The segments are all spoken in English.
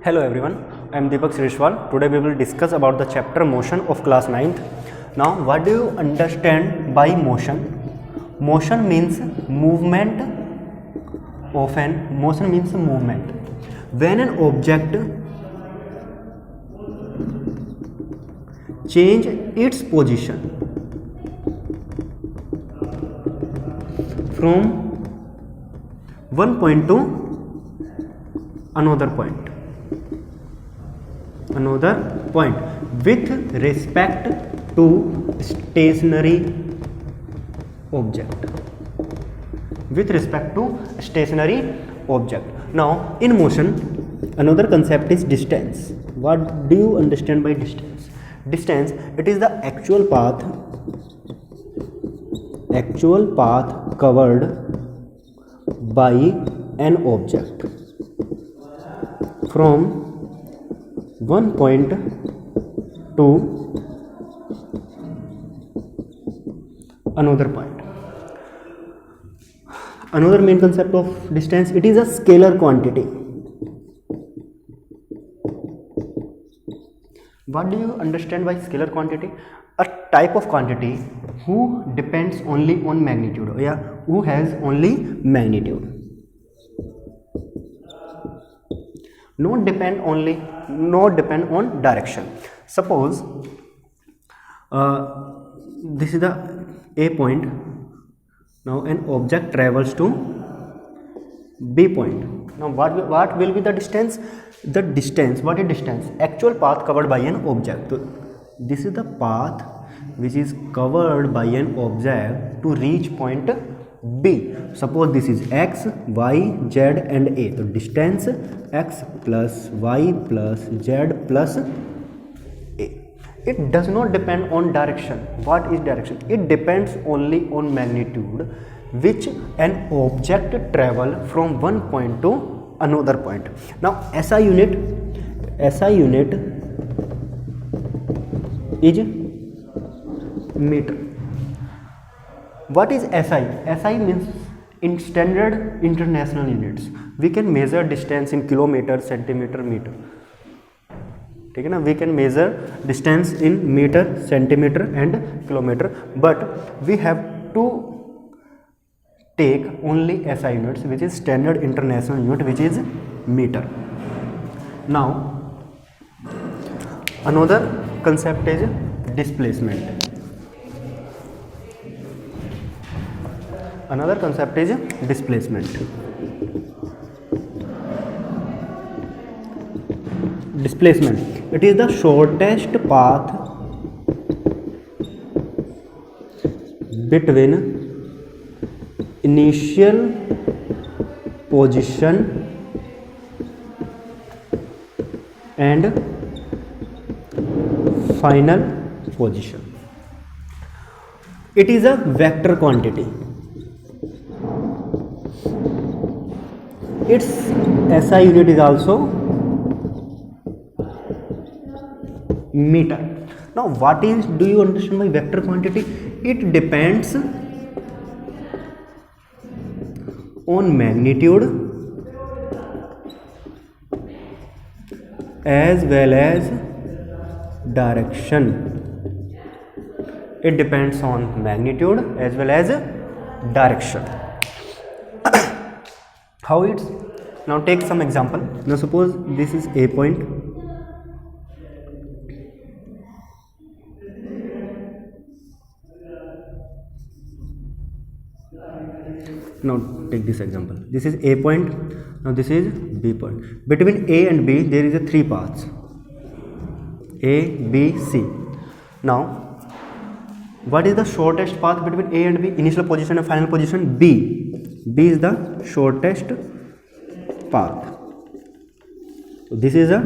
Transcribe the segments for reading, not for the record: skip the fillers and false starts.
Hello everyone, I am Deepak Sirishwal. Today we will discuss about the chapter motion of class 9th. Now what do you understand by motion? Motion means movement when an object change its position from one point to another point with respect to stationary object. Now in motion, another concept is distance. What do you understand by distance? Distance, it is the actual path covered by an object from one point to another point. Another main concept of distance, it is a scalar quantity. What do you understand by scalar quantity? A type of quantity who depends only on magnitude, who has only magnitude. Not depend on direction. Suppose this is the A point. Now an object travels to B point. Now what will be the distance? The distance, what is distance? Actual path covered by an object. So this is the path which is covered by an object to reach point B. Suppose this is x, y, z and a. So distance x plus y plus z plus a. It does not depend on direction. What is direction? It depends only on magnitude which an object travel from one point to another point. Now SI unit is meter. What is SI? SI means in standard international units. We can measure distance in kilometer, centimeter, meter. ठीक है ना? We can measure distance in meter, centimeter and kilometer, but we have to take only SI units, which is standard international unit, which is meter. Now another concept is displacement. Another concept is displacement. Displacement, it is the shortest path between initial position and final position. It is a vector quantity. Its SI unit is also meter. Now what is, do you understand by vector quantity? It depends on magnitude as well as direction. It depends on magnitude as well as direction. How it's? Now take some example. Now suppose this is A point. Now take this example. This is A point. Now this is B point. Between A and B there is a three paths. A, B, C. Now what is the shortest path between A and B? Initial position and final position? B. B is the shortest path. So this is a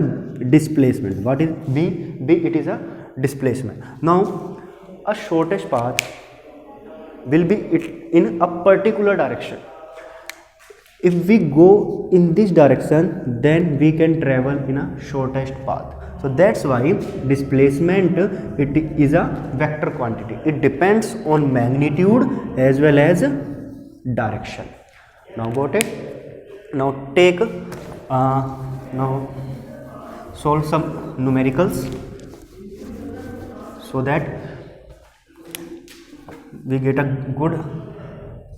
displacement. What is B? B, it is a displacement. Now a shortest path will be in a particular direction. If we go in this direction, then we can travel in a shortest path. So that's why displacement, it is a vector quantity. It depends on magnitude as well as direction. Now got it? Now take now solve some numericals so that we get a good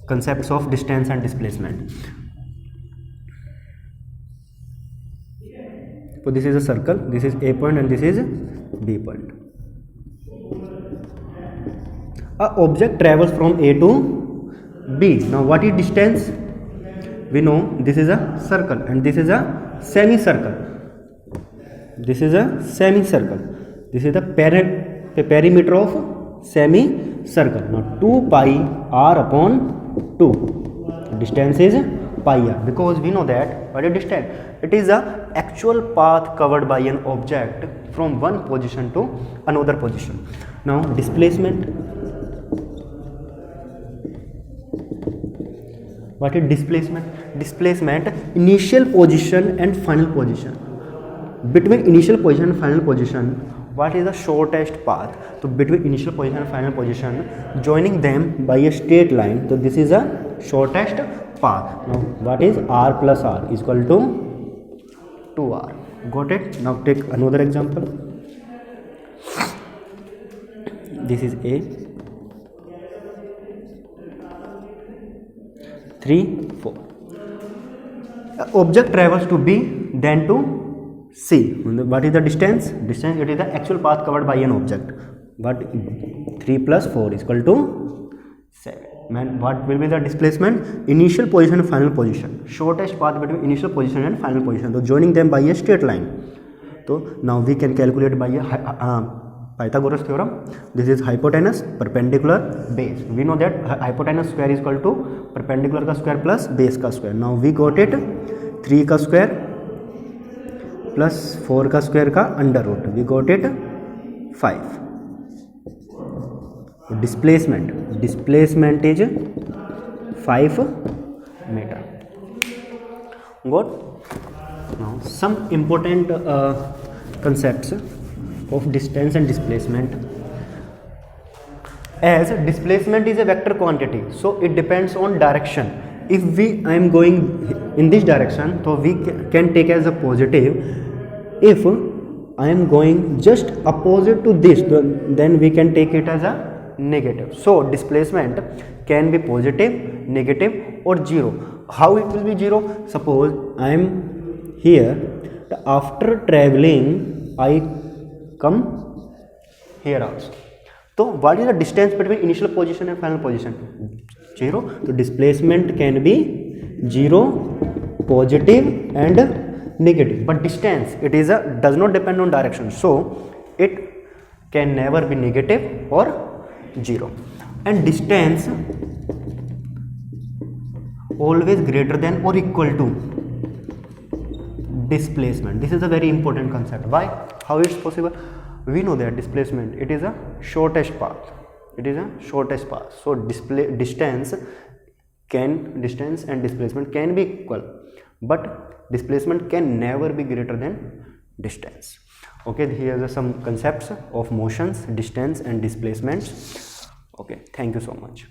concepts of distance and displacement. So this is a circle, this is A point and this is B point. A object travels from A to B. Now what is distance? We know this is a circle and this is a semicircle. This is a semicircle. This is the perimeter of semicircle. Now 2 pi r upon 2. Distance is pi r, because we know that what is distance? It is the actual path covered by an object from one position to another position. Now displacement. What is displacement? Displacement, initial position and final position. Between initial position and final position, what is the shortest path? So between initial position and final position, joining them by a straight line. So this is a shortest path. Now what is r plus r is equal to 2r. Got it? Now take another example. This is A. 3, 4. Object travels to B, then to C. What is the distance? Distance, it is the actual path covered by an object. But 3 plus 4 is equal to 7. And what will be the displacement? Initial position and final position. Shortest path between initial position and final position. So joining them by a straight line. So now we can calculate by a Pythagoras theorem. This is hypotenuse, perpendicular, base. We know that hypotenuse square is equal to perpendicular ka square plus base ka square. Now we got it 3 ka square plus 4 ka square ka under root. We got it 5. Displacement. Displacement is 5 meter. Got? Now some important concepts of distance and displacement. As displacement is a vector quantity, so it depends on direction. If I am going in this direction, so we can take as a positive. If I am going just opposite to this, then we can take it as a negative. So displacement can be positive, negative or 0. How it will be 0? Suppose I am here, after traveling I come here also. So what is the distance between initial position and final position? 0. So displacement can be 0, positive and negative. But distance, it is does not depend on direction. So it can never be negative or 0. And distance always greater than or equal to displacement. This is a very important concept. Why? How it's possible? We know that displacement, it is a shortest path. It is a shortest path. So distance and displacement can be equal, but displacement can never be greater than distance. Okay, here are some concepts of motions, distance and displacements. Okay, thank you so much.